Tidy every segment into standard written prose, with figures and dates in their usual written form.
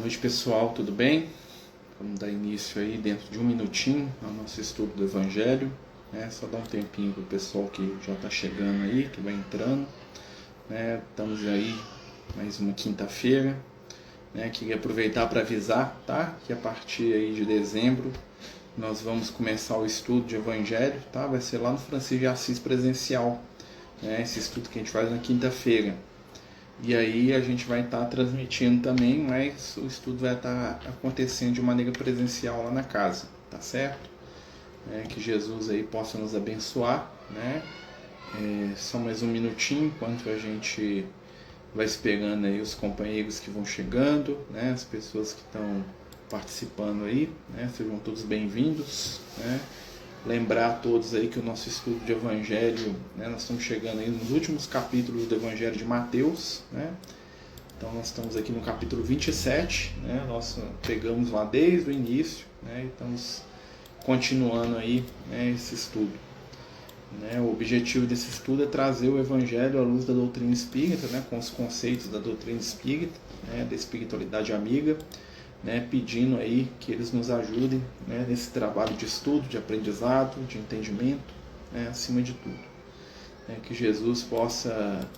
noite, pessoal, tudo bem? Vamos dar início aí dentro de um minutinho ao nosso estudo do Evangelho, né? Só dar um tempinho para o pessoal que já está chegando aí, que vai entrando, né? Estamos aí mais uma quinta-feira, né? Queria aproveitar para avisar, tá? Que a partir aí de dezembro nós vamos começar o estudo de Evangelho, tá? Vai ser lá no Francisco de Assis presencial, né? Esse estudo que a gente faz na quinta-feira. E aí a gente vai estar transmitindo também, mas o estudo vai estar acontecendo de maneira presencial lá na casa, tá certo? Que Jesus aí possa nos abençoar, né? Só mais um minutinho enquanto a gente vai esperando aí os companheiros que vão chegando, né? As pessoas que estão participando aí, né? Sejam todos bem-vindos, né? Lembrar a todos aí que o nosso estudo de Evangelho, né, nós estamos chegando aí nos últimos capítulos do Evangelho de Mateus, né? Então nós estamos aqui no capítulo 27, né? Nós pegamos lá desde o início, né? E estamos continuando aí, né, esse estudo. Né? O objetivo desse estudo é trazer o Evangelho à luz da doutrina espírita, né, com os conceitos da doutrina espírita, né, da espiritualidade amiga, né, pedindo aí que eles nos ajudem, né, nesse trabalho de estudo, de aprendizado, de entendimento, né, acima de tudo. Né, que Jesus possa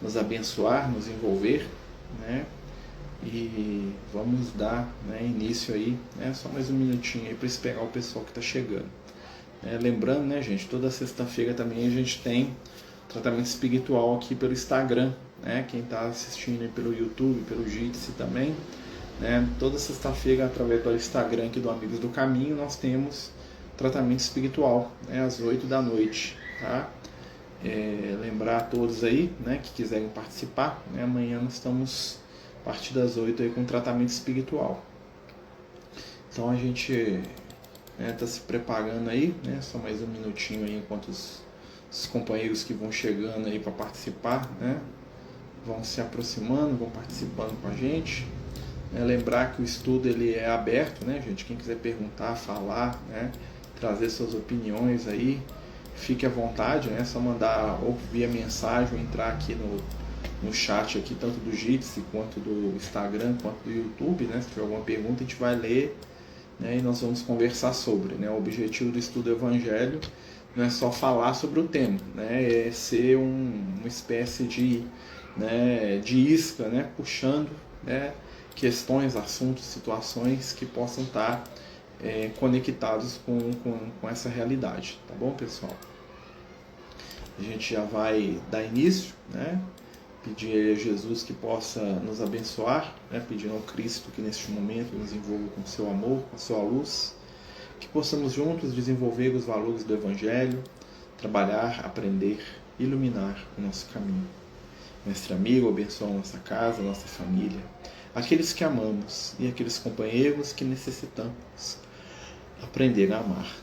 nos abençoar, nos envolver, né, e vamos dar, né, início aí, né, só mais um minutinho aí para esperar o pessoal que está chegando. Lembrando, né, gente, toda sexta-feira também a gente tem tratamento espiritual aqui pelo Instagram, né, quem está assistindo aí pelo YouTube, pelo Jitsi também, né, toda sexta-feira através do Instagram aqui do Amigos do Caminho nós temos tratamento espiritual, né, às 8 da noite, tá? Lembrar a todos aí, né, que quiserem participar, né, amanhã nós estamos a partir das 8 aí com tratamento espiritual. Então a gente está se preparando aí, né, só mais um minutinho aí enquanto os companheiros que vão chegando aí para participar, né, vão se aproximando, vão participando com a gente. Lembrar que o estudo ele é aberto, né, gente? Quem quiser perguntar, falar, né, trazer suas opiniões aí, fique à vontade, né? Só mandar ou via mensagem ou entrar aqui no chat aqui, tanto do Jitsi quanto do Instagram, quanto do YouTube, né? Se tiver alguma pergunta, a gente vai ler, né, e nós vamos conversar sobre, né? O objetivo do estudo do Evangelho não é só falar sobre o tema, né? É ser uma espécie de, né, de isca, né, puxando, né, questões, assuntos, situações que possam estar conectados com essa realidade, tá bom, pessoal? A gente já vai dar início, né? Pedir a Jesus que possa nos abençoar, né? Pedindo ao Cristo que neste momento nos envolva com seu amor, com a sua luz, que possamos juntos desenvolver os valores do Evangelho, trabalhar, aprender, iluminar o nosso caminho. Mestre amigo, abençoa a nossa casa, a nossa família, aqueles que amamos e aqueles companheiros que necessitamos aprender a amar.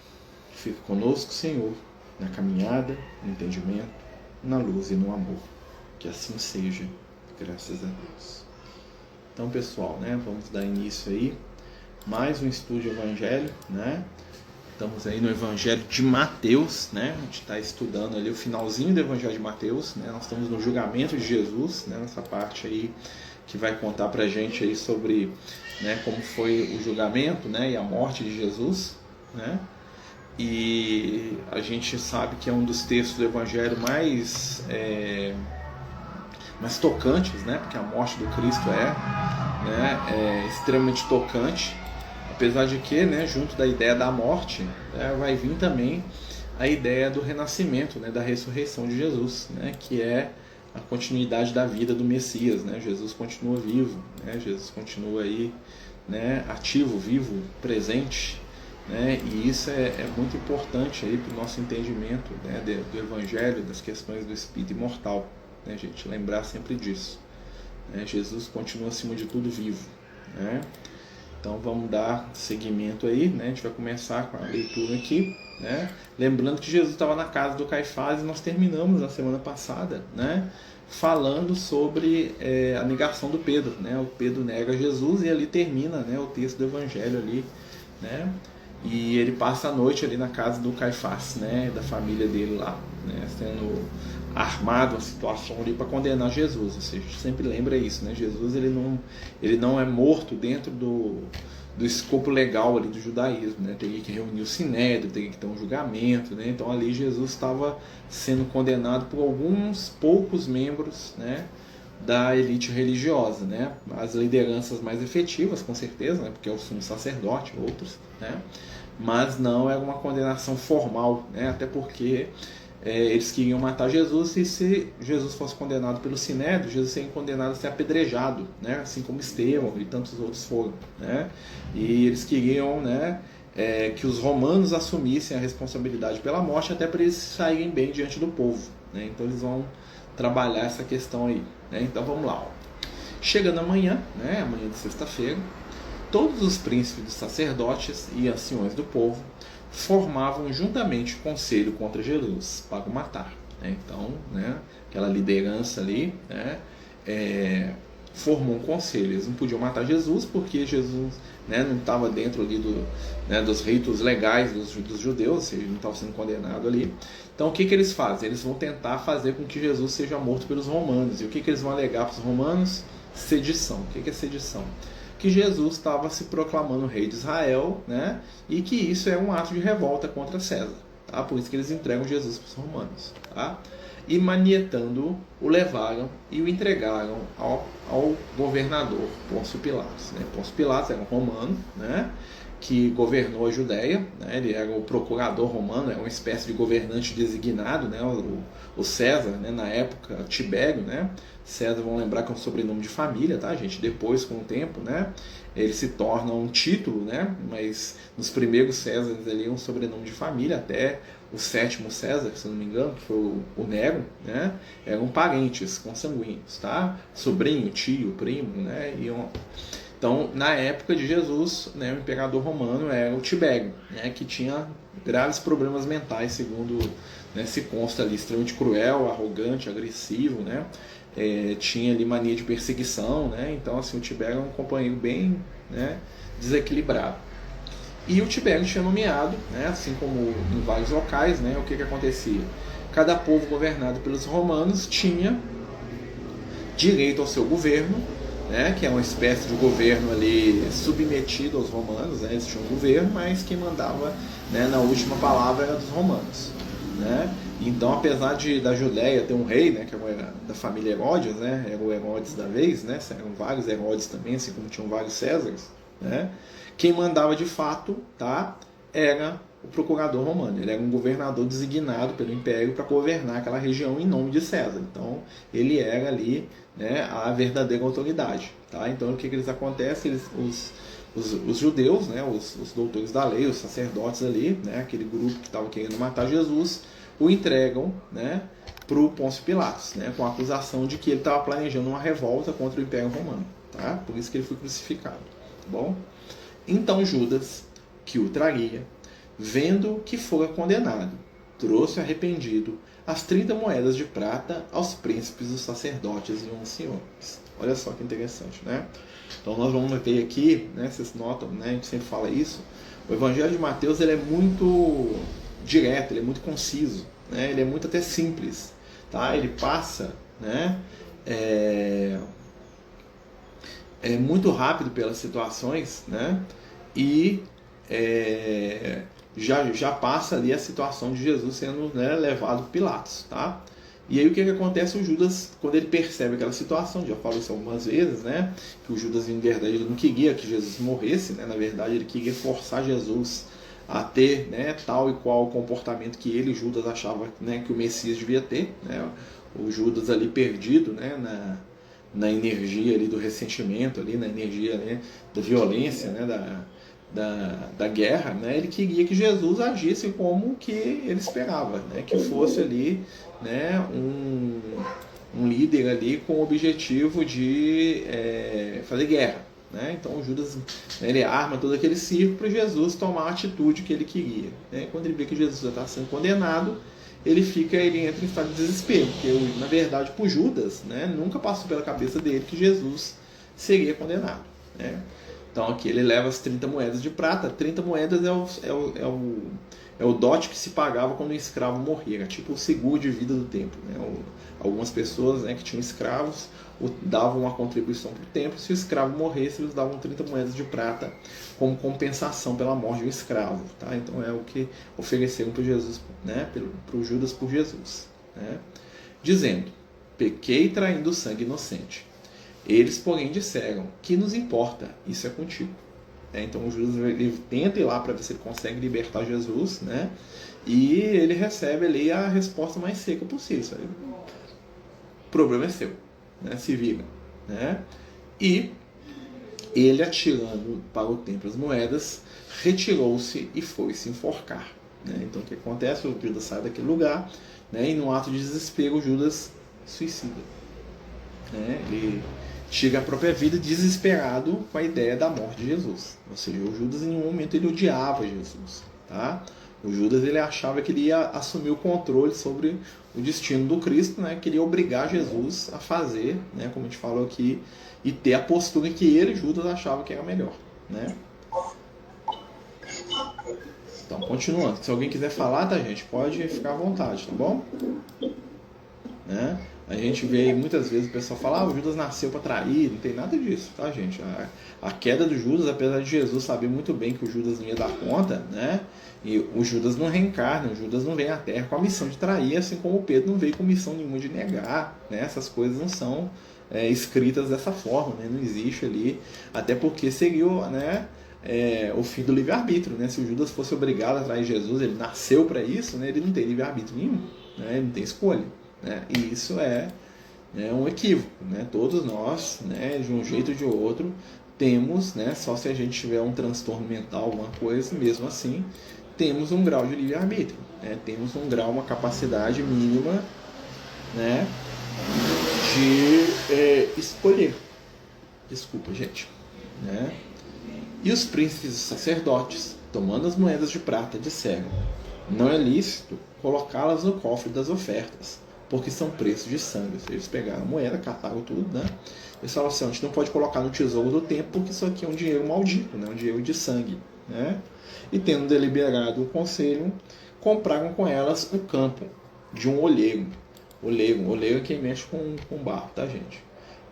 Fique conosco, Senhor, na caminhada, no entendimento, na luz e no amor. Que assim seja, graças a Deus. Então, pessoal, né, vamos dar início aí, mais um estudo de Evangelho, né? Estamos aí no Evangelho de Mateus, né? A gente está estudando ali o finalzinho do Evangelho de Mateus, né? Nós estamos no julgamento de Jesus, né? Nessa parte aí que vai contar pra gente aí sobre, né, como foi o julgamento, né, e a morte de Jesus, né? E a gente sabe que é um dos textos do Evangelho mais tocantes, né? Porque a morte do Cristo é extremamente tocante, apesar de que, né, junto da ideia da morte, né, vai vir também a ideia do renascimento, né, da ressurreição de Jesus, né, que é a continuidade da vida do Messias, né? Jesus continua vivo, né? Jesus continua aí, né, ativo, vivo, presente, né? E isso é muito importante aí para o nosso entendimento, né, do Evangelho, das questões do Espírito imortal, né, gente? Lembrar sempre disso, né? Jesus continua acima de tudo vivo, né? Então vamos dar seguimento aí, né? A gente vai começar com a leitura aqui, né? Lembrando que Jesus estava na casa do Caifás e nós terminamos na semana passada, né, falando sobre a negação do Pedro, né? O Pedro nega Jesus e ali termina, né, o texto do Evangelho ali, né? e ele passa a noite ali na casa do Caifás, né, da família dele lá, né, sendo armado uma situação ali para condenar Jesus. Ou seja, sempre lembra isso, né? Jesus ele não é morto dentro do escopo legal ali do judaísmo, né? Teria que reunir o sinédrio, teria que ter um julgamento, né? Então ali Jesus estava sendo condenado por alguns poucos membros, né, da elite religiosa, né? As lideranças mais efetivas, com certeza, né? Porque é o sumo sacerdote, outros, né? Mas não é uma condenação formal, né? Até porque eles queriam matar Jesus, e se Jesus fosse condenado pelo Sinédrio, Jesus seria condenado a ser apedrejado, né? Assim como Estevão e tantos outros foram, né? E eles queriam, né, que os romanos assumissem a responsabilidade pela morte, até para eles saírem bem diante do povo, né? Então eles vão trabalhar essa questão aí, né? Então vamos lá, ó. Chegando amanhã, né, amanhã de sexta-feira, todos os príncipes dos sacerdotes e anciões do povo formavam juntamente conselho contra Jesus para o matar, né? Então, né, aquela liderança ali, né, formou um conselho. Eles não podiam matar Jesus porque Jesus, né, não estava dentro ali né, dos ritos legais dos judeus, ou seja, não estava sendo condenado ali. Então o que eles fazem? Eles vão tentar fazer com que Jesus seja morto pelos romanos. E o que eles vão alegar para os romanos? Sedição. O que é sedição? Que Jesus estava se proclamando rei de Israel, né? E que isso é um ato de revolta contra César, tá? Por isso que eles entregam Jesus para os romanos, tá? E manietando o levaram e o entregaram ao governador Pôncio Pilatos, né? Pôncio Pilatos era um romano, né, que governou a Judéia, né? Ele era o procurador romano, era uma espécie de governante designado, né? O César, né, na época, Tibério, né? César, vão lembrar que é um sobrenome de família, tá, gente? Depois, com o tempo, né, ele se torna um título, né? Mas nos primeiros Césares ele é um sobrenome de família, até o sétimo César, se não me engano, que foi o Nero, né? Eram parentes consanguíneos, tá? Sobrinho, tio, primo, né? Então, na época de Jesus, né, o imperador romano era o Tibério, né, que tinha graves problemas mentais, segundo, né, se consta ali, extremamente cruel, arrogante, agressivo, né, tinha ali mania de perseguição, né, então assim, o Tibério era um companheiro bem, né, desequilibrado. E o Tibério tinha nomeado, né, assim como em vários locais, né, o que acontecia? Cada povo governado pelos romanos tinha direito ao seu governo, né, que é uma espécie de governo ali submetido aos romanos, né, eles tinham um governo, mas quem mandava, né, na última palavra era dos romanos, né. Então, apesar da Judéia ter um rei, né, que era da família Herodes, né, era o Herodes da vez, né, eram vários Herodes também, assim como tinham vários Césares, né, quem mandava de fato, tá, era o procurador romano. Ele era um governador designado pelo império para governar aquela região em nome de César. Então ele era ali, né, a verdadeira autoridade, tá? Então o que eles acontecem? Os judeus, né, os doutores da lei, os sacerdotes ali, né, aquele grupo que estava querendo matar Jesus, o entregam, né, para o Pôncio Pilatos, né, com a acusação de que ele estava planejando uma revolta contra o Império Romano, tá? Por isso que ele foi crucificado, tá bom? Então Judas, que o traria, vendo que fora condenado, trouxe arrependido as 30 moedas de prata aos príncipes, os sacerdotes e os anciões. Olha só que interessante, né? Então nós vamos ver aqui, né, vocês notam, né, a gente sempre fala isso, o Evangelho de Mateus ele é muito direto, ele é muito conciso, né, ele é muito até simples, tá? Ele passa, né, muito rápido pelas situações, né, e já passa ali a situação de Jesus sendo, né, levado por Pilatos, tá? E aí o que acontece? O Judas, quando ele percebe aquela situação, já falo isso algumas vezes, né, que o Judas em verdade ele não queria que Jesus morresse, né, na verdade ele queria forçar Jesus a ter, né, tal e qual comportamento que ele, Judas, achava, né, que o Messias devia ter, né, o Judas ali perdido, né, na energia ali do ressentimento, ali, na energia, né, da violência, né, da guerra, né, ele queria que Jesus agisse como que ele esperava, né, que fosse ali, né, um líder ali com o objetivo de fazer guerra, né? Então Judas, né, ele arma todo aquele circo para Jesus tomar a atitude que ele queria, né? Quando ele vê que Jesus já está sendo condenado, ele entra em estado de desespero, porque na verdade por Judas, né, nunca passou pela cabeça dele que Jesus seria condenado, né? Então aqui ele leva as 30 moedas de prata. 30 moedas é o dote que se pagava quando um escravo morria, era tipo o seguro de vida do templo, né? Algumas pessoas, né, que tinham escravos davam uma contribuição para o templo. Se o escravo morresse, eles davam 30 moedas de prata como compensação pela morte do escravo. Tá? Então é o que ofereceram para Jesus, né, para o Judas por Jesus. Né? Dizendo, pequei traindo o sangue inocente. Eles, porém, disseram, que nos importa, isso é contigo. Então o Judas ele tenta ir lá para ver se ele consegue libertar Jesus, né? E ele recebe ali a resposta mais seca possível. O problema é seu, né? Se vira. Né? E ele, atirando para o templo as moedas, retirou-se e foi se enforcar. Né? Então o que acontece? O Judas sai daquele lugar, né? E no ato de desespero o Judas suicida. Né? Ele chega à própria vida desesperado com a ideia da morte de Jesus. Ou seja, o Judas em um momento ele odiava Jesus. Tá? O Judas ele achava que ele ia assumir o controle sobre o destino do Cristo, né? Queria obrigar Jesus a fazer, né? Como a gente falou aqui, e ter a postura que ele, Judas, achava que era melhor. Né? Então, continuando. Se alguém quiser falar, tá, gente? Pode ficar à vontade, tá bom? Né? A gente vê aí muitas vezes o pessoal falar, o Judas nasceu para trair, não tem nada disso, tá, gente? A queda do Judas, apesar de Jesus saber muito bem que o Judas não ia dar conta, né? E o Judas não reencarna, o Judas não vem à Terra com a missão de trair, assim como o Pedro não veio com missão nenhuma de negar, né? Essas coisas não são escritas dessa forma, né? Não existe ali, até porque seria, né, o fim do livre-arbítrio, né? Se o Judas fosse obrigado a trair Jesus, ele nasceu para isso, né? Ele não tem livre-arbítrio nenhum, né? Ele não tem escolha. Né? E isso é um equívoco. Né? Todos nós, né, de um jeito ou de outro, temos, né, só se a gente tiver um transtorno mental, alguma coisa, mesmo assim, temos um grau de livre-arbítrio. Né? Temos um grau, uma capacidade mínima, né, de escolher. Desculpa, gente. Né? E os príncipes e sacerdotes, tomando as moedas de prata, disseram, não é lícito colocá-las no cofre das ofertas, porque são preços de sangue. Ou seja, eles pegaram a moeda, cataram tudo, né? Eles falaram assim, a gente não pode colocar no tesouro do templo, porque isso aqui é um dinheiro maldito, né? Um dinheiro de sangue. Né? E tendo deliberado o conselho, compraram com elas o campo de um olheiro. Olheiro é quem mexe com barro, tá, gente?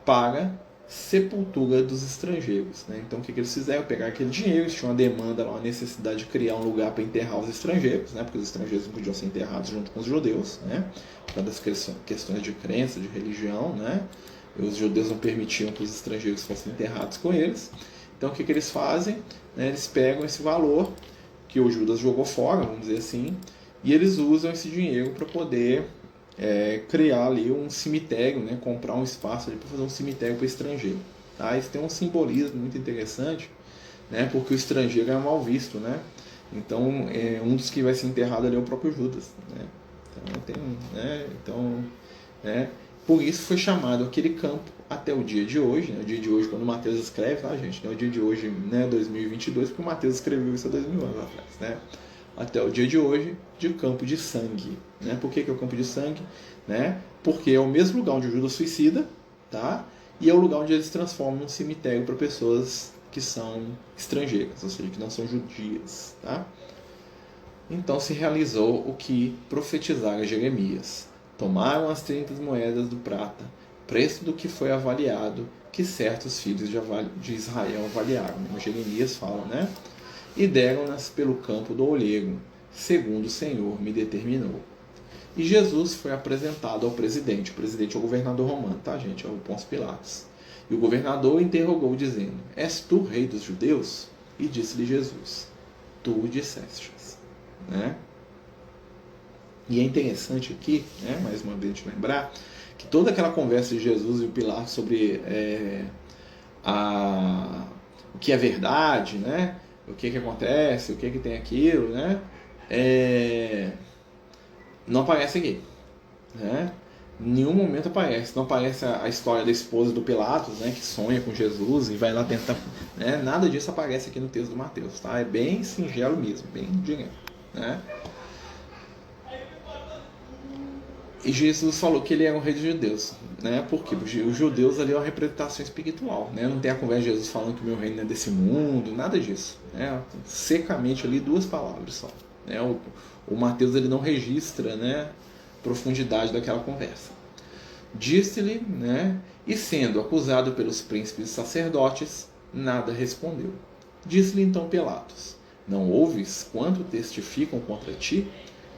Para sepultura dos estrangeiros. Né? Então o que eles fizeram? Pegaram aquele dinheiro, eles tinham uma demanda, uma necessidade de criar um lugar para enterrar os estrangeiros, né? Porque os estrangeiros não podiam ser enterrados junto com os judeus, né? Por causa das questões de crença, de religião, né? E os judeus não permitiam que os estrangeiros fossem enterrados com eles. Então o que eles fazem? Né? Eles pegam esse valor que o Judas jogou fora, vamos dizer assim, e eles usam esse dinheiro para poder criar ali um cemitério, né? Comprar um espaço ali para fazer um cemitério para o estrangeiro. Tá? Isso tem um simbolismo muito interessante, né? Porque o estrangeiro é mal visto, né? Então um dos que vai ser enterrado ali é o próprio Judas. Né? Por isso foi chamado aquele campo até o dia de hoje, né? O dia de hoje, quando o Mateus escreve, tá, gente? Não é o dia de hoje, né, 2022, porque o Mateus escreveu isso há 2000 anos atrás, né? Até o dia de hoje, de campo de sangue. Né? Por que é o campo de sangue? Né? Porque é o mesmo lugar onde o Judas suicida, tá? E é o lugar onde eles transformam um cemitério para pessoas que são estrangeiras, ou seja, que não são judias. Tá? Então se realizou o que profetizara Jeremias. Tomaram as 30 moedas do prata, preço do que foi avaliado, que certos filhos de Israel avaliaram. Jeremias fala, né? E deram-nas pelo campo do olheiro, segundo o Senhor me determinou. E Jesus foi apresentado ao presidente. O presidente é o governador romano, tá, gente? É o Pôncio Pilatos. E o governador o interrogou, dizendo, és tu rei dos judeus? E disse-lhe Jesus, tu o disseste. Né? E é interessante aqui, né, mais uma vez, lembrar, que toda aquela conversa de Jesus e o Pilatos sobre o que é verdade, né? O que acontece, o que tem aquilo, né? Não aparece aqui, né? Em nenhum momento aparece. Não aparece a história da esposa do Pilatos, né? Que sonha com Jesus e vai lá tentar, né? Nada disso aparece aqui no texto do Mateus, tá? É bem singelo mesmo, bem direto, né? E Jesus falou que ele era o rei dos judeus, né? Porque os judeus ali é uma representação espiritual, né? Não tem a conversa de Jesus falando que o meu reino não é desse mundo, nada disso, né? Secamente ali 2 palavras só, né? O Mateus ele não registra, né, profundidade daquela conversa. Disse-lhe, né, e sendo acusado pelos príncipes e sacerdotes, nada respondeu. Disse-lhe então Pilatos: não ouves quanto testificam contra ti?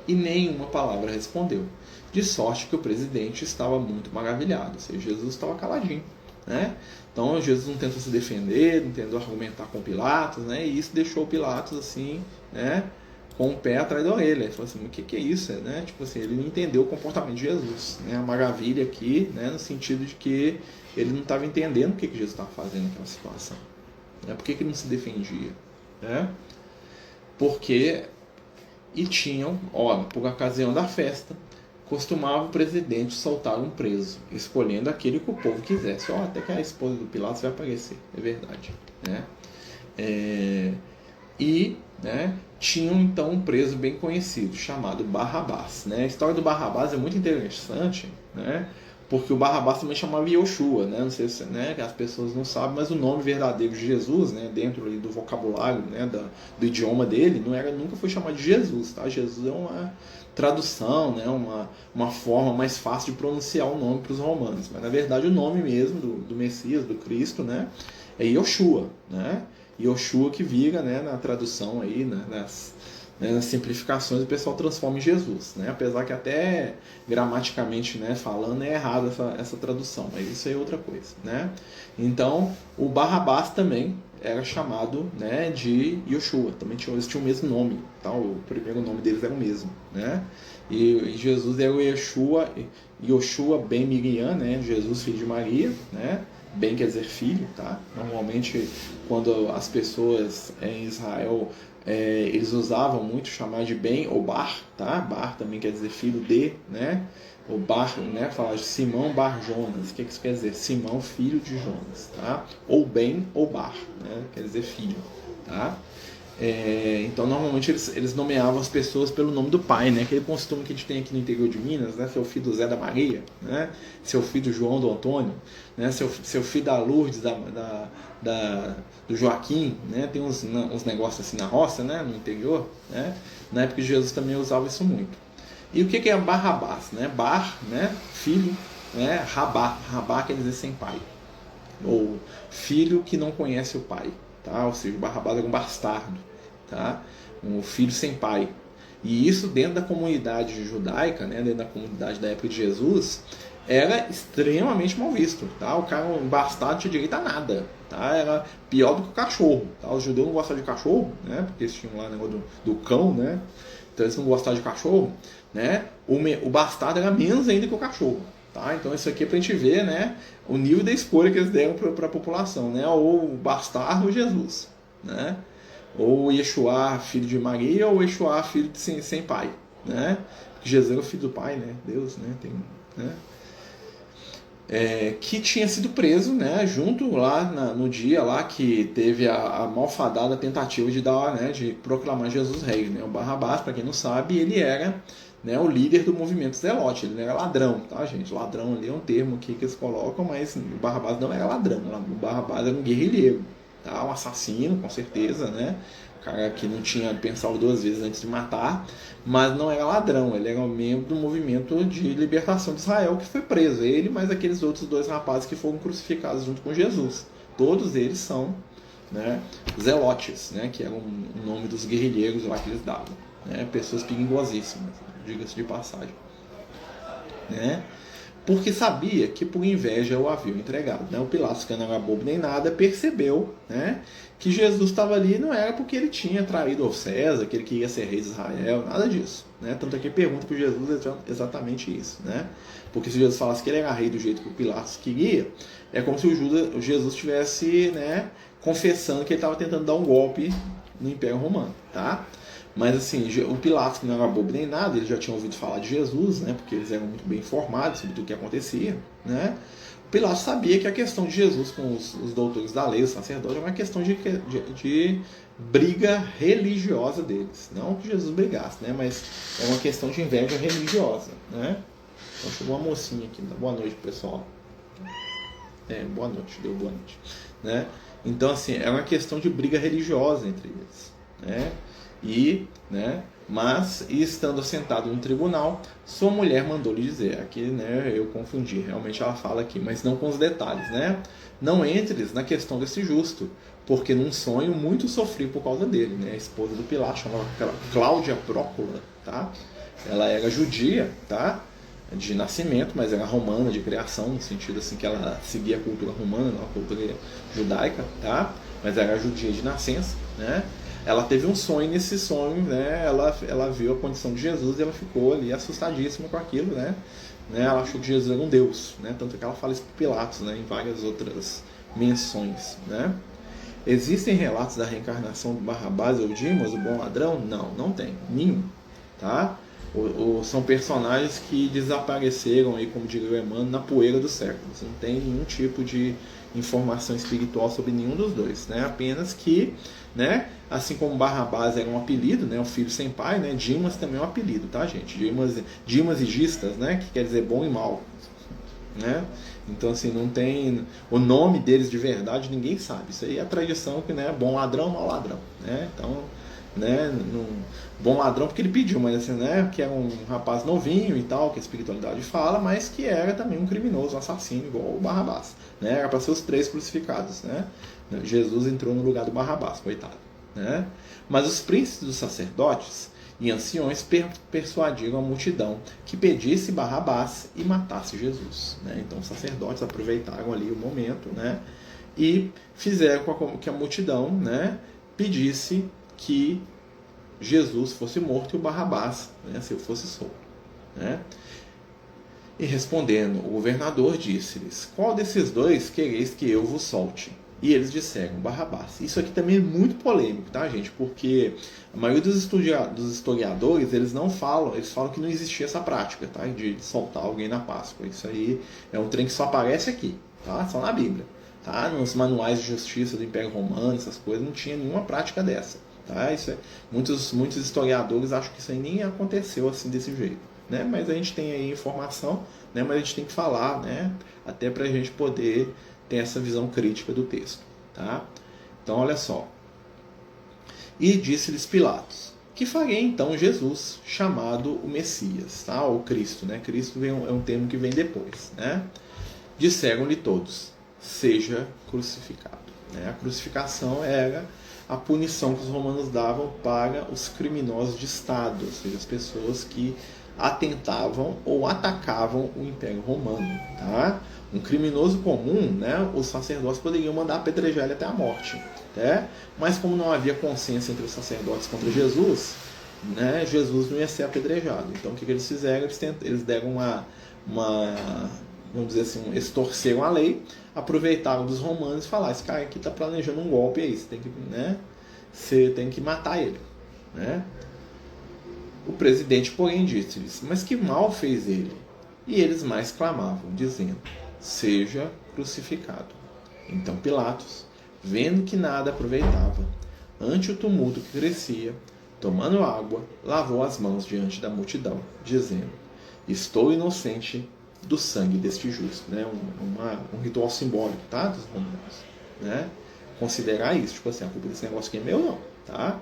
E nenhuma palavra respondeu. De sorte que o presidente estava muito maravilhado, ou seja, Jesus estava caladinho, né? Então Jesus não tentou se defender, não tentou argumentar com Pilatos, né? E isso deixou Pilatos assim, né, com o pé atrás da orelha. Ele falou assim: o que é isso? Né? Tipo assim, ele não entendeu o comportamento de Jesus, né? A maravilha aqui, né, no sentido de que ele não estava entendendo o que Jesus estava fazendo naquela situação, né? Por que ele não se defendia, né? Porque tinham, por ocasião da festa, costumava o presidente soltar um preso, escolhendo aquele que o povo quisesse. Até que a esposa do Pilatos vai aparecer, é verdade, né? Né, tinham então um preso bem conhecido, chamado Barrabás, né? A história do Barrabás é muito interessante, né? Porque o Barrabás também chamava Yoshua, né? Não sei se, né, as pessoas não sabem, mas o nome verdadeiro de Jesus, né, dentro ali do vocabulário, né, do idioma dele, nunca foi chamado de Jesus, tá? Jesus é uma tradução, né, uma forma mais fácil de pronunciar o nome para os romanos, mas na verdade o nome mesmo do Messias, do Cristo, né, é Yoshua, né? Yoshua que vira, né, na tradução aí, nas simplificações, o pessoal transforma em Jesus, né? Apesar que até gramaticamente, né, falando é errado essa tradução, mas isso aí é outra coisa, né? Então o Barrabás também era chamado, né, de Yoshua, também eles tinham o mesmo nome, tá? O primeiro nome deles era o mesmo, né? E Jesus era o Yoshua ben Miriam, né? Jesus filho de Maria, né? Ben quer dizer filho, tá? Normalmente quando as pessoas em Israel eles usavam muito chamar de Ben ou Bar, tá? Bar também quer dizer filho de, né? O Bar, né? Falar de Simão Bar Jonas, o que isso quer dizer? Simão, filho de Jonas, tá? Ou Ben ou Bar, né? Quer dizer filho, tá? Então normalmente eles nomeavam as pessoas pelo nome do pai, né? Aquele costume que a gente tem aqui no interior de Minas, né? Seu filho do Zé da Maria, né? Seu filho do João do Antônio, né? Seu filho da Lourdes, do Joaquim, né? Tem uns negócios assim na roça, né? No interior, né? Na época de Jesus também usava isso muito. E o que é Barrabás, né? Bar, né? Filho, né? Rabá quer dizer sem pai, ou filho que não conhece o pai, tá? Ou seja, Barrabás era um bastardo, tá? Um filho sem pai. E isso dentro da comunidade judaica, né? Dentro da comunidade da época de Jesus, era extremamente mal visto, tá? O cara, um bastardo, tinha direito a nada, tá? Era pior do que o cachorro, tá? Os judeus não gostavam de cachorro, né? Porque eles tinham lá o negócio do cão, né? Então eles não gostavam de cachorro, né? O bastardo era menos ainda que o cachorro, tá? Então isso aqui é pra gente ver, né, o nível da escolha que eles deram para a população, né? Ou o bastardo ou Jesus, né? Ou Yeshua, filho de Maria, ou Yeshua, filho sem pai, né? Porque Jesus era o filho do pai, né? Deus, né? Né? Que tinha sido preso, né, junto lá no dia lá que teve a malfadada tentativa de proclamar Jesus rei, né? O Barrabás, para quem não sabe, ele era, né, o líder do movimento Zelote, ele não era ladrão, tá, gente? Ladrão ali é um termo aqui que eles colocam, mas o Barrabás não era ladrão, o Barrabás era um guerrilheiro, tá? Um assassino, com certeza, né? O cara que não tinha pensado 2 vezes antes de matar, mas não era ladrão, ele era um membro do movimento de libertação de Israel que foi preso, ele mais aqueles outros 2 rapazes que foram crucificados junto com Jesus. Todos eles são, né, zelotes, né, que era o nome dos guerrilheiros lá que eles davam, né, pessoas perigosíssimas, diga-se de passagem, né, porque sabia que por inveja o haviam entregado, né? O Pilatos, que não era bobo nem nada, percebeu, né, que Jesus estava ali não era porque ele tinha traído ao César, que ele queria ser rei de Israel, nada disso, né? Tanto é que pergunta para Jesus exatamente isso, né? Porque se Jesus falasse que ele era rei do jeito que o Pilatos queria, é como se o Jesus estivesse, né, confessando que ele estava tentando dar um golpe no Império Romano, tá? Mas assim, o Pilatos, que não era bobo nem nada, ele já tinha ouvido falar de Jesus, né? Porque eles eram muito bem informados sobre tudo que acontecia, né? O Pilatos sabia que a questão de Jesus com os doutores da lei, os sacerdotes, era uma questão de briga religiosa deles. Não que Jesus brigasse, né? Mas é uma questão de inveja religiosa, né? Então chegou uma mocinha aqui, boa noite, pessoal. Boa noite, deu boa noite. Né? Então, assim, é uma questão de briga religiosa entre eles. Né? Mas, estando assentado no tribunal, sua mulher mandou lhe dizer, aqui, né, eu confundi, realmente ela fala aqui, mas não com os detalhes, né? Não entres na questão desse justo, porque num sonho muito sofri por causa dele, né? A esposa do Pilato, chamava Cláudia Prócula, tá? Ela era judia, tá? De nascimento, mas era romana de criação, no sentido assim que ela seguia a cultura romana, não a cultura judaica, tá? Mas era judia de nascença, né? Ela teve um sonho, nesse sonho, né? Ela viu a condição de Jesus e ela ficou ali assustadíssima com aquilo, né? Ela achou que Jesus era um Deus, né? Tanto que ela fala isso para Pilatos, né? Em várias outras menções, né? Existem relatos da reencarnação do Barrabás ou Dimas, o bom ladrão? Não, não tem, nenhum, tá? São personagens que desapareceram, aí, como diria o Emmanuel, na poeira dos séculos. Não tem nenhum tipo de informação espiritual sobre nenhum dos dois, né? Apenas que, né, assim como Barrabás era um apelido, né, o filho sem pai, né, Dimas também é um apelido, tá, gente? Dimas e Gistas, né, que quer dizer bom e mal, né? Então, assim, não tem o nome deles de verdade, ninguém sabe. Isso aí é a tradição que, né, bom ladrão, mau ladrão, né? Então, né, bom ladrão porque ele pediu, mas assim, né, que era um rapaz novinho e tal, que a espiritualidade fala, mas que era também um criminoso, um assassino, igual o Barrabás, né? Era para ser os 3 crucificados, né? Jesus entrou no lugar do Barrabás, coitado, né? Mas os príncipes dos sacerdotes e anciões persuadiram a multidão que pedisse Barrabás e matasse Jesus, né? Então os sacerdotes aproveitaram ali o momento, né, e fizeram com que a multidão, né, pedisse que Jesus fosse morto e o Barrabás, né, se fosse solto, né? E respondendo, o governador disse-lhes: qual desses dois quereis que eu vos solte? E eles disseram, Barrabás. Isso aqui também é muito polêmico, tá, gente? Porque a maioria dos historiadores, eles não falam, eles falam que não existia essa prática, tá, de soltar alguém na Páscoa. Isso aí é um trem que só aparece aqui, tá? Só na Bíblia, tá? Nos manuais de justiça do Império Romano, essas coisas, não tinha nenhuma prática dessa, tá? Isso é, muitos historiadores acham que isso aí nem aconteceu assim desse jeito, né? Mas a gente tem aí informação, né? Mas a gente tem que falar, né? Até para a gente poder ter essa visão crítica do texto, tá? Então, olha só. E disse-lhes Pilatos: que farei então Jesus, chamado o Messias, tá? Ou Cristo, né? Cristo é um termo que vem depois, né? Disseram-lhe todos: seja crucificado, né? A crucificação era a punição que os romanos davam para os criminosos de Estado, ou seja, as pessoas que atentavam ou atacavam o Império Romano, tá? Um criminoso comum, né, os sacerdotes poderiam mandar apedrejar ele até a morte, né? Mas como não havia consenso entre os sacerdotes contra Jesus, né, Jesus não ia ser apedrejado. Então o que eles fizeram? Eles deram uma vamos dizer assim, eles torceram a lei, aproveitaram dos romanos e falaram: esse cara aqui está planejando um golpe aí, você tem que matar ele, né? O presidente, porém, disse-lhes: mas que mal fez ele? E eles mais clamavam, dizendo: seja crucificado. Então Pilatos, vendo que nada aproveitava, ante o tumulto que crescia, tomando água, lavou as mãos diante da multidão, dizendo: estou inocente do sangue deste justo, né? Um ritual simbólico, tá? Dos romanos, né? Considerar isso, tipo assim, a culpa desse negócio aqui é meu, não, tá?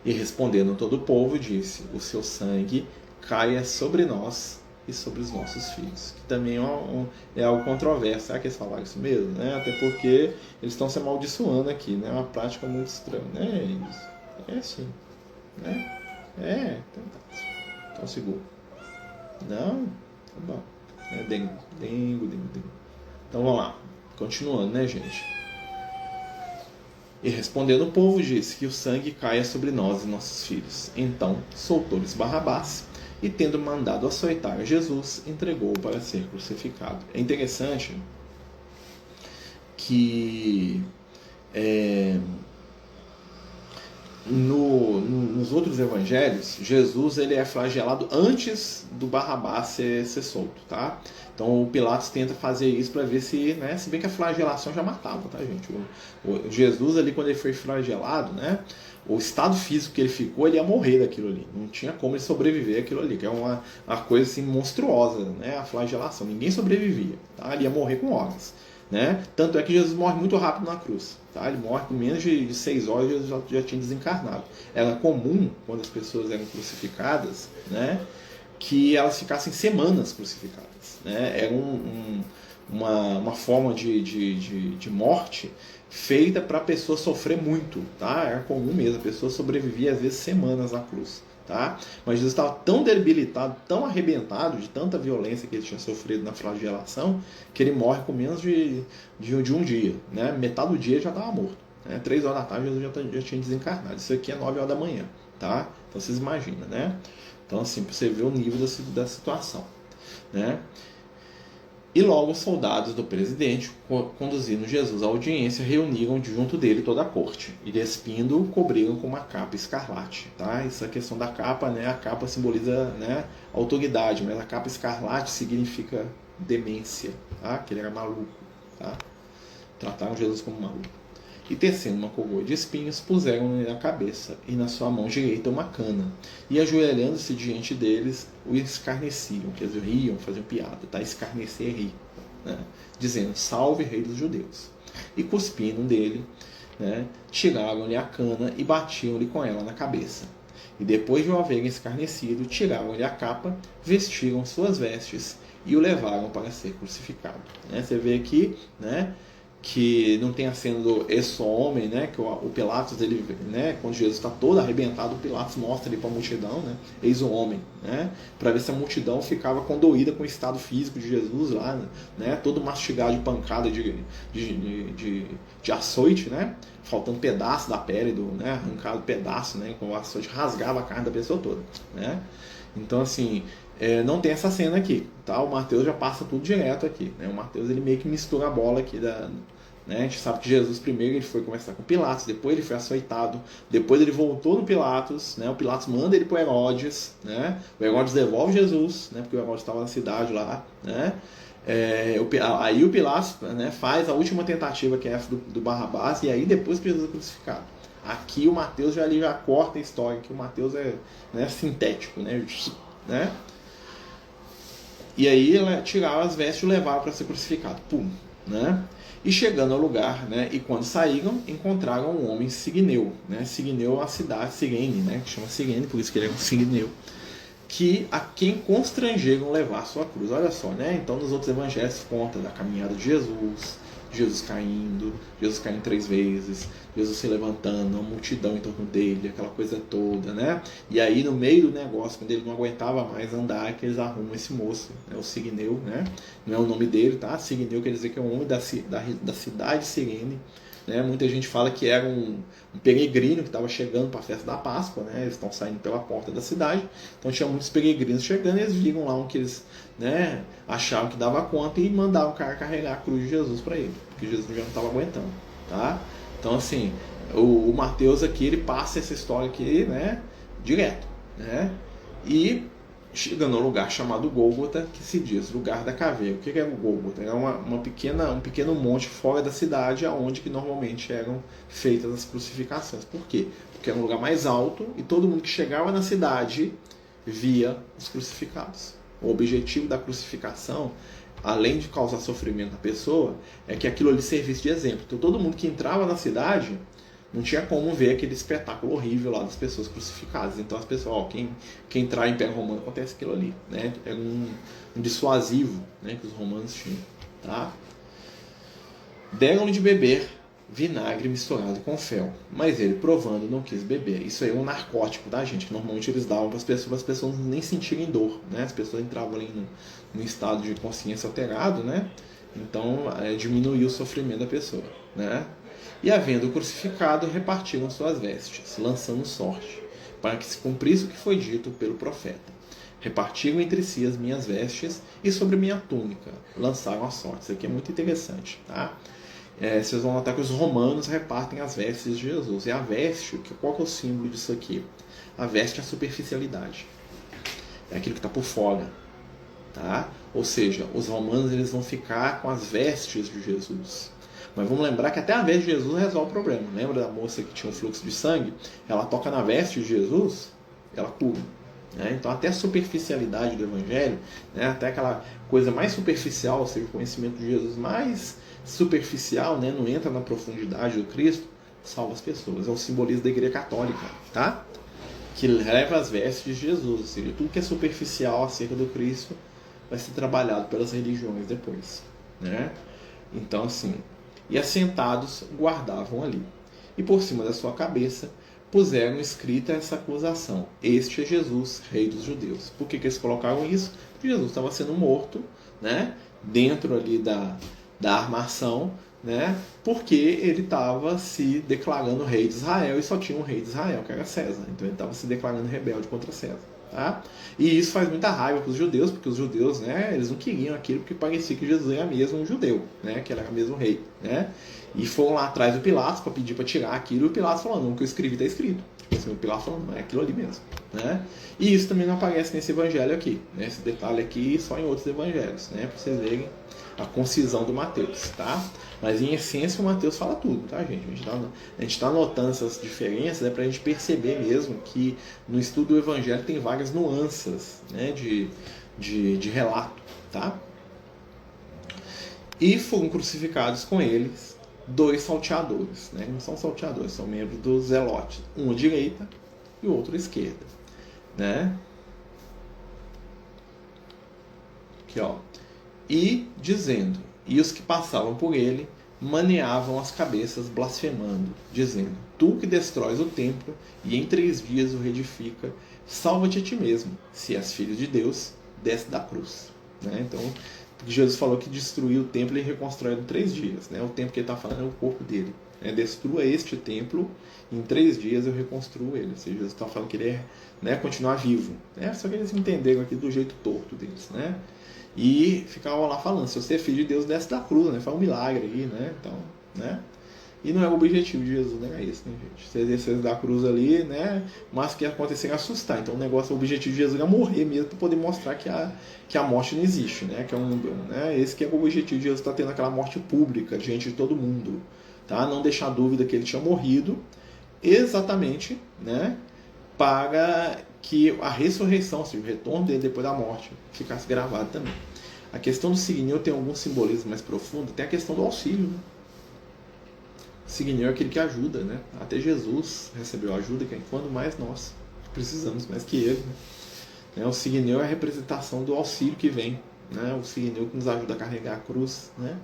E respondendo todo o povo, disse: o seu sangue caia sobre nós e sobre os nossos filhos. Que também é algo controverso. Será que eles falaram isso mesmo? Né? Até porque eles estão se amaldiçoando aqui, né? É uma prática muito estranha, né? É assim, né? Então seguro. Não? Tá bom. É dengo. Então vamos lá. Continuando, né, gente? E respondendo o povo, disse: que o sangue caia sobre nós e nossos filhos. Então soltou-lhes Barrabás, e tendo mandado açoitar Jesus, entregou-o para ser crucificado. É interessante que Nos outros evangelhos, Jesus ele é flagelado antes do Barrabás ser solto, tá? Então o Pilatos tenta fazer isso para ver se, né? Se bem que a flagelação já matava, tá, gente? O Jesus ali, quando ele foi flagelado, né? O estado físico que ele ficou, ele ia morrer daquilo ali. Não tinha como ele sobreviver àquilo ali, que é uma coisa assim monstruosa, né? A flagelação. Ninguém sobrevivia, tá? Ele ia morrer com horas. Né? Tanto é que Jesus morre muito rápido na cruz. Tá? Ele morre com menos de 6 horas, Jesus já tinha desencarnado. Era comum, quando as pessoas eram crucificadas, né, que elas ficassem semanas crucificadas. Né? Era uma forma de morte feita para a pessoa sofrer muito. Tá? Era comum mesmo, a pessoa sobrevivia às vezes semanas na cruz. Tá? Mas Jesus estava tão debilitado, tão arrebentado de tanta violência que ele tinha sofrido na flagelação, que ele morre com menos de um dia. Né? Metade do dia ele já estava morto. Né? 3 horas da tarde Jesus já tinha desencarnado. Isso aqui é 9 horas da manhã. Tá? Então vocês imaginam. Né? Então assim, para você ver o nível da situação. Né? E logo os soldados do presidente, conduzindo Jesus à audiência, reuniram junto dele toda a corte. E despindo, cobriram com uma capa escarlate. Tá? Essa questão da capa, né? A capa simboliza, né, autoridade, mas a capa escarlate significa demência. Tá? Que ele era maluco. Tá? Trataram Jesus como maluco. E tecendo uma coroa de espinhos, puseram-lhe na cabeça, e na sua mão direita uma cana. E ajoelhando-se diante deles, o escarneciam, quer dizer, riam, faziam piada, tá? Escarnecer é rir, né? Dizendo, salve rei dos judeus. E cuspindo dele, né, tiraram-lhe a cana e batiam-lhe com ela na cabeça. E depois de o haverem escarnecido, tiraram-lhe a capa, vestiram suas vestes e o levaram para ser crucificado. Né? Você vê aqui, né, que não tem a cena do esse homem, né, que o Pilatos, ele, né, quando Jesus está todo arrebentado, o Pilatos mostra ali para a multidão, né, eis o homem, né, para ver se a multidão ficava condoída com o estado físico de Jesus lá, né, todo mastigado de pancada de açoite, né, faltando pedaço da pele, né, arrancado pedaço, né, com o açoite rasgava a carne da pessoa toda, né. Então assim, não tem essa cena aqui, tá? O Mateus já passa tudo direto aqui, né? O Mateus ele meio que mistura a bola aqui né? A gente sabe que Jesus primeiro ele foi conversar com Pilatos, depois ele foi açoitado, depois ele voltou no Pilatos, né? O Pilatos manda ele para Herodes, né? O Herodes devolve Jesus, né? Porque o Herodes estava na cidade lá, né? Aí o Pilatos, né, faz a última tentativa, que é essa do Barrabás, e aí depois que Jesus é crucificado. Aqui o Mateus já corta a história, que o Mateus é, né, sintético, né? E aí ela tirava as vestes e o levava para ser crucificado. Pum, né? E chegando ao lugar, né? E quando saíram, encontraram um homem signeu, né? Signeu é uma cidade, Cirene, né? Que chama Cirene, por isso que ele é um signeu. Que a quem constrangeram levar sua cruz. Olha só, né? Então nos outros evangelhos conta da caminhada de Jesus caindo 3 vezes, Jesus se levantando, uma multidão em torno dele, aquela coisa toda, né? E aí no meio do negócio, quando ele não aguentava mais andar, que eles arrumam esse moço, né? O Signeu, né? Não é o nome dele, tá? Signeu quer dizer que é um homem da cidade de Cirene, né? Muita gente fala que era um peregrino que estava chegando para a festa da Páscoa, né? Eles estão saindo pela porta da cidade, então tinha muitos peregrinos chegando e eles viram lá um que eles, né, achavam que dava conta e mandaram o cara carregar a cruz de Jesus para ele, porque Jesus já não estava aguentando, tá? Então assim, o Mateus aqui ele passa essa história aqui, né, direto, né? E chega num lugar chamado Gólgota, que se diz lugar da caveira. O que é o Gólgota? É um pequeno monte fora da cidade, onde que normalmente eram feitas as crucificações. Por quê? Porque era um lugar mais alto e todo mundo que chegava na cidade via os crucificados. O objetivo da crucificação, além de causar sofrimento à pessoa, é que aquilo ali servisse de exemplo. Então todo mundo que entrava na cidade não tinha como ver aquele espetáculo horrível lá das pessoas crucificadas. Então as pessoas, ó, quem entrar em Império Romano acontece aquilo ali, né? Era um dissuasivo, né, que os romanos tinham, tá? Deram-lhe de beber vinagre misturado com fel, mas ele, provando, não quis beber. Isso aí é um narcótico, tá, gente? Que normalmente eles davam para as pessoas nem sentirem dor, né? As pessoas entravam ali num estado de consciência alterado, né? Então diminuiu o sofrimento da pessoa, né? E havendo crucificado, repartiram suas vestes, lançando sorte, para que se cumprisse o que foi dito pelo profeta. Repartiram entre si as minhas vestes, e sobre minha túnica lançaram a sorte. Isso aqui é muito interessante, tá? vocês vão notar que os romanos repartem as vestes de Jesus. E a veste, qual que é o símbolo disso aqui? A veste é a superficialidade. É aquilo que está por fora. Tá? Ou seja, os romanos eles vão ficar com as vestes de Jesus. Mas vamos lembrar que até a veste de Jesus resolve o problema. Lembra da moça que tinha um fluxo de sangue? Ela toca na veste de Jesus, ela cura. Né? Então até a superficialidade do Evangelho, né? Até aquela coisa mais superficial, ou seja, o conhecimento de Jesus mais superficial, né? Não entra na profundidade do Cristo, salva as pessoas. É o simbolismo da Igreja Católica, tá? Que leva as vestes de Jesus. Ou seja, tudo que é superficial acerca do Cristo vai ser trabalhado pelas religiões depois. Né? Então assim, e assentados guardavam ali. E por cima da sua cabeça puseram escrita essa acusação: este é Jesus, rei dos judeus. Por que eles colocaram isso? Porque Jesus estava sendo morto, né? Dentro ali da armação, né? Porque ele estava se declarando rei de Israel e só tinha um rei de Israel, que era César. Então ele estava se declarando rebelde contra César. Tá? E isso faz muita raiva para os judeus, porque os judeus, né, eles não queriam aquilo porque parecia que Jesus era mesmo um judeu, né, que ele era mesmo rei. Né? E foram lá atrás do Pilatos para pedir para tirar aquilo, e o Pilatos falou: não, o que eu escrevi está escrito. Tipo assim, o Pilatos falou: não, é aquilo ali mesmo. Né? E isso também não aparece nesse evangelho aqui. Né? Esse detalhe aqui só em outros evangelhos, né, para vocês verem a concisão do Mateus. Tá? Mas em essência o Mateus fala tudo, tá, gente? A gente está notando essas diferenças, né, para a gente perceber mesmo que no estudo do Evangelho tem várias nuances, né, de relato, tá? E foram crucificados com eles 2 salteadores, né? Não são salteadores, são membros dos zelotes, um à direita e o outro à esquerda, né? Aqui, ó. E dizendo: e os que passavam por ele maneavam as cabeças blasfemando, dizendo: tu que destróis o templo e em 3 dias o reedifica, salva-te a ti mesmo, se és filho de Deus, desce da cruz. Né? Então, porque Jesus falou que destruiu o templo e reconstrói em 3 dias. Né? O templo que ele está falando é o corpo dele. Né? Destrua este templo, em 3 dias eu reconstruo ele. Ou seja, Jesus está falando que ele é, né, continuar vivo. Né? Só que eles entenderam aqui do jeito torto deles. Né? E ficavam lá falando: se você é filho de Deus, desce da cruz, né? Faz um milagre aí, né? Então, né? E não é o objetivo de Jesus, né? É isso, né, gente? Você descer da cruz ali, né? Mas o que ia acontecer é assustar. Então o objetivo de Jesus é morrer mesmo, para poder mostrar que a morte não existe, né? Que é né? Esse que é o objetivo de Jesus, estar tendo aquela morte pública diante de todo mundo, tá? Não deixar dúvida que ele tinha morrido, exatamente, né? Para que a ressurreição, ou seja, o retorno dele depois da morte, ficasse gravado também. A questão do signinho tem algum simbolismo mais profundo. Tem a questão do auxílio. Né? O signinho é aquele que ajuda. Né? Até Jesus recebeu ajuda, quando mais nós precisamos, mais que ele. Né? O signinho é a representação do auxílio que vem. Né? O signinho que nos ajuda a carregar a cruz. Né?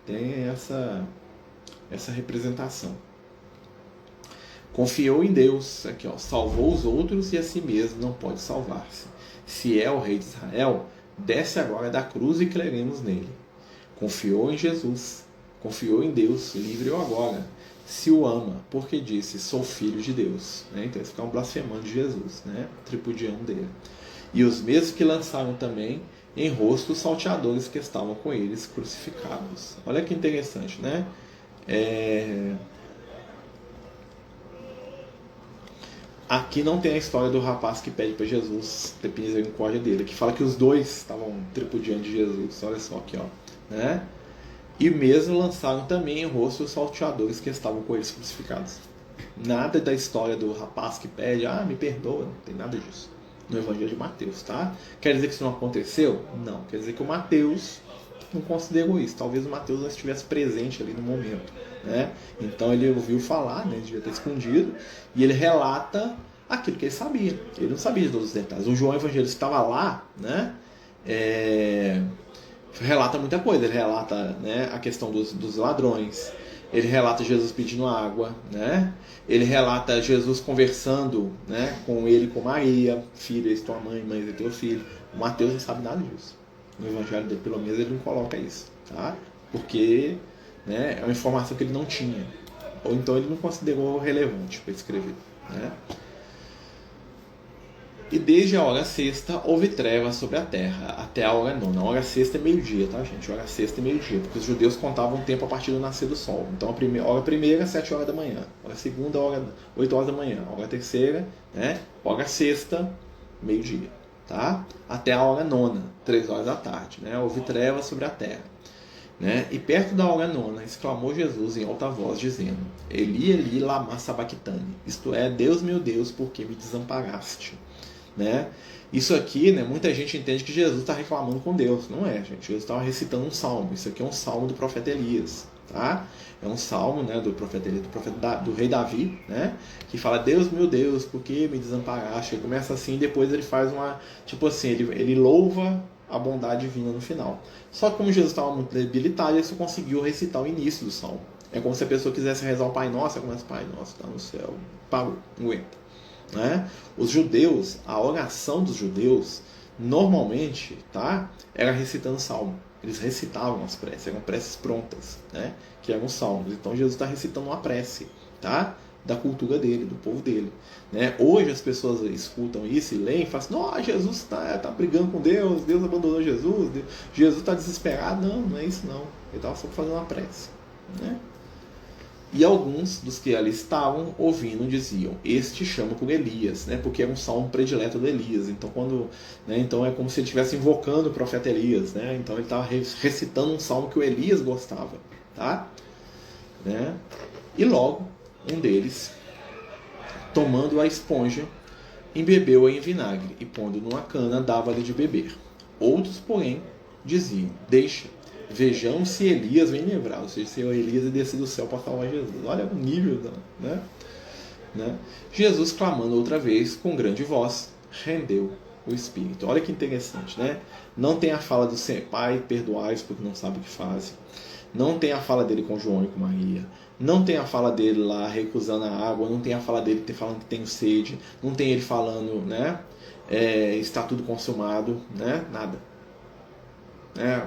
Tem essa representação. Confiou em Deus, aqui, ó, salvou os outros e a si mesmo não pode salvar-se. Se é o rei de Israel, desce agora da cruz e creremos nele. Confiou em Jesus, confiou em Deus, livre-o agora. Se o ama, porque disse: sou filho de Deus. Né? Então eles ficavam blasfemando de Jesus, né? Tripudiando dele. E os mesmos que lançaram também em rosto os salteadores que estavam com eles crucificados. Olha que interessante, né? Aqui não tem a história do rapaz que pede para Jesus ter misericórdia dele, que fala que os dois estavam tripudiando de Jesus. Olha só aqui, ó, né? E mesmo lançaram também em rosto os salteadores que estavam com eles crucificados. Nada da história do rapaz que pede: me perdoa, não tem nada disso no Evangelho de Mateus, tá? Quer dizer que isso não aconteceu? Não, quer dizer que o Mateus não considerou isso. Talvez o Mateus não estivesse presente ali no momento, né? Então ele ouviu falar, né? Ele devia ter escondido, e ele relata aquilo que ele sabia. Ele não sabia de todos os detalhes. O João Evangelista estava lá, né? Relata muita coisa. Ele relata, né, a questão dos ladrões. Ele relata Jesus pedindo água, né? Ele relata Jesus conversando, né, com ele e com Maria: filha, és tua mãe, mãe é teu filho. O Mateus não sabe nada disso. No Evangelho dele, pelo menos, ele não coloca isso, tá? Porque, né, é uma informação que ele não tinha, ou então ele não considerou relevante para escrever, né? E desde a hora sexta houve trevas sobre a terra, até a hora nona. A hora sexta é meio-dia, tá, gente? A hora sexta é meio-dia, porque os judeus contavam o tempo a partir do nascer do sol. Então a hora primeira, 7 horas da manhã. A hora segunda, 8 horas da manhã. A hora terceira, né? Hora sexta, meio-dia, tá? Até a hora nona, 3 horas da tarde, né? Houve trevas sobre a terra. Né? E perto da hora nona, exclamou Jesus em alta voz, dizendo: Eli, Eli, lama sabachthani. Isto é, Deus meu Deus, por que me desamparaste? Né? Isso aqui, né, muita gente entende que Jesus está reclamando com Deus. Não é, gente. Jesus estava recitando um salmo. Isso aqui é um salmo do profeta Elias. Tá? É um salmo, né, do profeta Elias, do rei Davi, né, que fala: Deus meu Deus, por que me desamparaste? Ele começa assim, depois ele faz uma, tipo assim, ele louva a bondade divina no final. Só que como Jesus estava muito debilitado, ele só conseguiu recitar o início do salmo. É como se a pessoa quisesse rezar o Pai Nosso, começa: Pai Nosso, está no céu. Parou, não aguenta. Né? Os judeus, a oração dos judeus, normalmente, tá, era recitando salmo. Eles recitavam as preces, eram preces prontas, né, que eram salmos. Então Jesus está recitando uma prece, tá, da cultura dele, do povo dele. Né? Hoje as pessoas escutam isso e leem e falam assim: não, Jesus está brigando com Deus, Deus abandonou Jesus, Jesus está desesperado. Não, não é isso não. Ele estava só fazendo uma prece. Né? E alguns dos que ali estavam ouvindo diziam: este chama por Elias, né? Porque era um salmo predileto do Elias. Então, então é como se ele estivesse invocando o profeta Elias, né? Então ele estava recitando um salmo que o Elias gostava, tá? Né? E logo um deles, tomando a esponja, embebeu-a em vinagre e, pondo numa cana, dava-lhe de beber. Outros, porém, diziam: deixa, vejamos se Elias vem lembrar, ou seja, se Elias desce do céu para salvar Jesus. Olha o nível, né? Jesus, clamando outra vez com grande voz, rendeu o espírito. Olha que interessante, né? Não tem a fala do Pai, perdoai-os porque não sabem o que fazem. Não tem a fala dele com João e com Maria. Não tem a fala dele lá recusando a água. Não tem a fala dele falando que tem sede. Não tem ele falando, né? Está tudo consumado, né? Nada.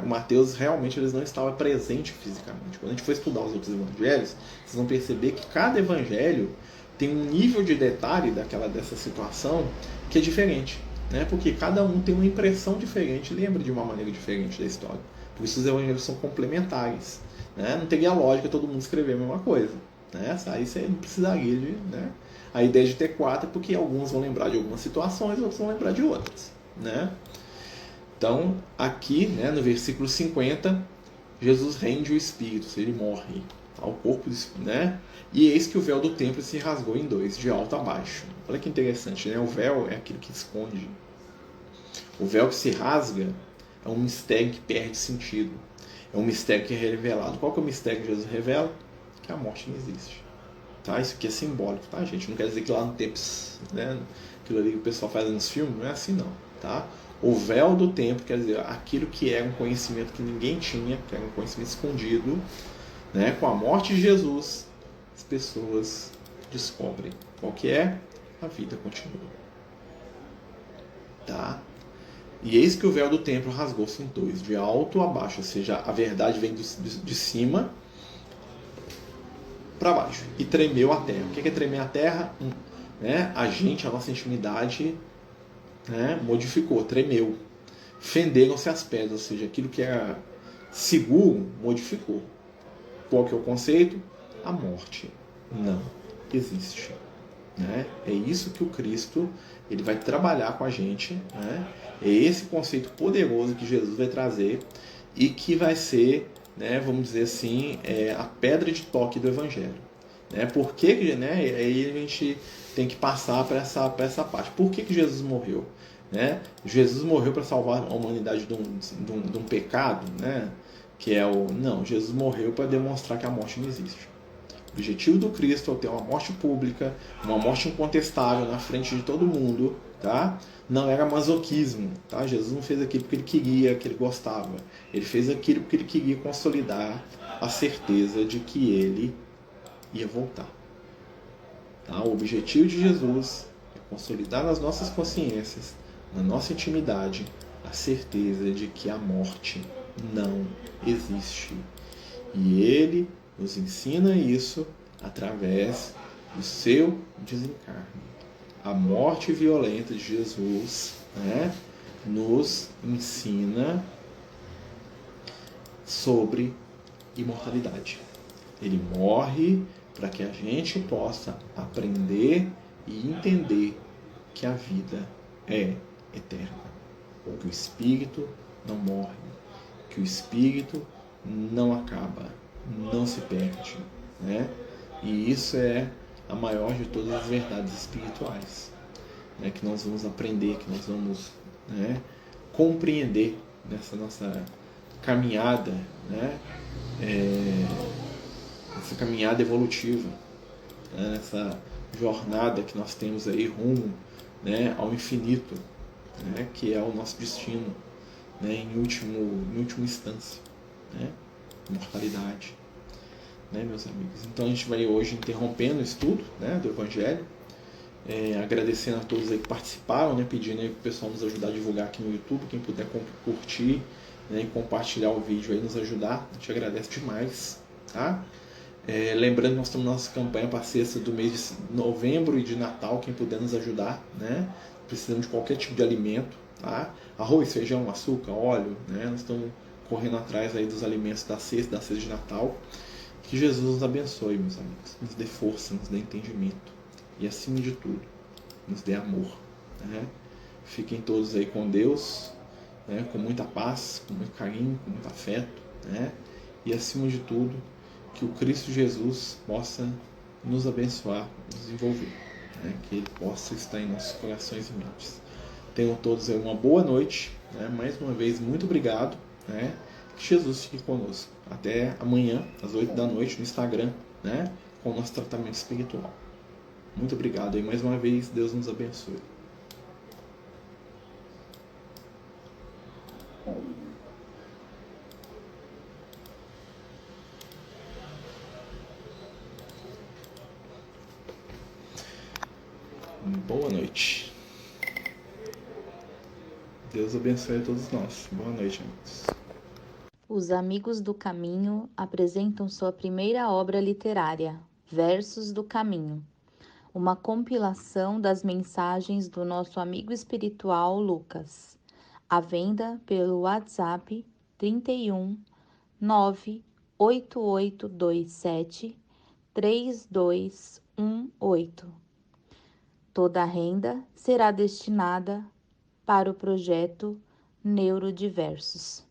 O Mateus realmente eles não estavam presentes fisicamente. Quando a gente for estudar os outros evangelhos, vocês vão perceber que cada evangelho tem um nível de detalhe dessa situação que é diferente, né? Porque cada um tem uma impressão diferente, lembra de uma maneira diferente da história. Por isso os evangelhos são complementares, né? Não teria lógica todo mundo escrever a mesma coisa, né? Aí você não precisaria de, né? A ideia de ter 4 é porque alguns vão lembrar de algumas situações, outros vão lembrar de outras, né? Então, aqui, né, no versículo 50, Jesus rende o espírito, ele morre ao corpo, né? E eis que o véu do templo se rasgou em 2, de alto a baixo. Olha que interessante, né? O véu é aquilo que esconde. O véu que se rasga é um mistério que perde sentido. É um mistério que é revelado. Qual que é o mistério que Jesus revela? Que a morte não existe. Tá? Isso aqui é simbólico, tá, gente? Não quer dizer que lá no templo, né, aquilo ali que o pessoal faz nos filmes, não é assim não, tá? O véu do templo quer dizer aquilo que é um conhecimento que ninguém tinha, que era um conhecimento escondido, né? Com a morte de Jesus, as pessoas descobrem qual que é, a vida continua. Tá? E eis que o véu do templo rasgou-se em 2, de alto a baixo, ou seja, a verdade vem de cima para baixo, e tremeu a terra. O que é tremer a terra? Né? A nossa intimidade, né, modificou, tremeu. Fenderam-se as pedras, ou seja, aquilo que era seguro modificou. Qual que é o conceito? A morte não existe. Né? É isso que o Cristo ele vai trabalhar com a gente. Né? É esse conceito poderoso que Jesus vai trazer e que vai ser, né, vamos dizer assim, a pedra de toque do Evangelho. Né? Por que, né, aí a gente tem que passar para essa parte. Por que Jesus morreu? Né? Jesus morreu para salvar a humanidade de um pecado, né? Que é não, Jesus morreu para demonstrar que a morte não existe. O objetivo do Cristo é ter uma morte pública, uma morte incontestável na frente de todo mundo, tá? Não era masoquismo, tá? Jesus não fez aquilo porque ele queria, que ele gostava. Ele fez aquilo porque ele queria consolidar a certeza de que ele ia voltar. Tá? O objetivo de Jesus é consolidar nas nossas consciências, na nossa intimidade, a certeza de que a morte não existe. E ele nos ensina isso através do seu desencarne. A morte violenta de Jesus, né, nos ensina sobre imortalidade. Ele morre para que a gente possa aprender e entender que a vida é eterna, que o espírito não morre, que o espírito não acaba, não se perde, né? E isso é a maior de todas as verdades espirituais, né? Que nós vamos aprender, que nós vamos, né, compreender nessa nossa caminhada, né? Essa caminhada evolutiva, né? Essa jornada que nós temos aí rumo, né, ao infinito, né, que é o nosso destino, né, em última instância, né, imortalidade, né, meus amigos. Então a gente vai hoje interrompendo o estudo, né, do Evangelho, agradecendo a todos aí que participaram, né, pedindo aí para o pessoal nos ajudar a divulgar aqui no YouTube, quem puder curtir, né, e compartilhar o vídeo aí, nos ajudar, a gente agradece demais, tá? Lembrando que nós estamos na nossa campanha para a cesta do mês de novembro e de Natal, quem puder nos ajudar, né? Precisamos de qualquer tipo de alimento, tá? Arroz, feijão, açúcar, óleo, né? Nós estamos correndo atrás aí dos alimentos da cesta de Natal. Que Jesus nos abençoe, meus amigos, nos dê força, nos dê entendimento e, acima de tudo, nos dê amor, né? Fiquem todos aí com Deus, né? Com muita paz, com muito carinho, com muito afeto, né? E, acima de tudo, que o Cristo Jesus possa nos abençoar, nos envolver, né? Que Ele possa estar em nossos corações e mentes. Tenham todos aí uma boa noite, né? Mais uma vez, muito obrigado, né? Que Jesus fique conosco. Até amanhã, às 8 da noite, no Instagram, né? Com o nosso tratamento espiritual. Muito obrigado aí mais uma vez, Deus nos abençoe. Boa noite. Deus abençoe a todos nós. Boa noite, amigos. Os Amigos do Caminho apresentam sua primeira obra literária, Versos do Caminho, uma compilação das mensagens do nosso amigo espiritual Lucas, à venda pelo WhatsApp 31 98827 3218. Toda a renda será destinada para o projeto Neurodiversos.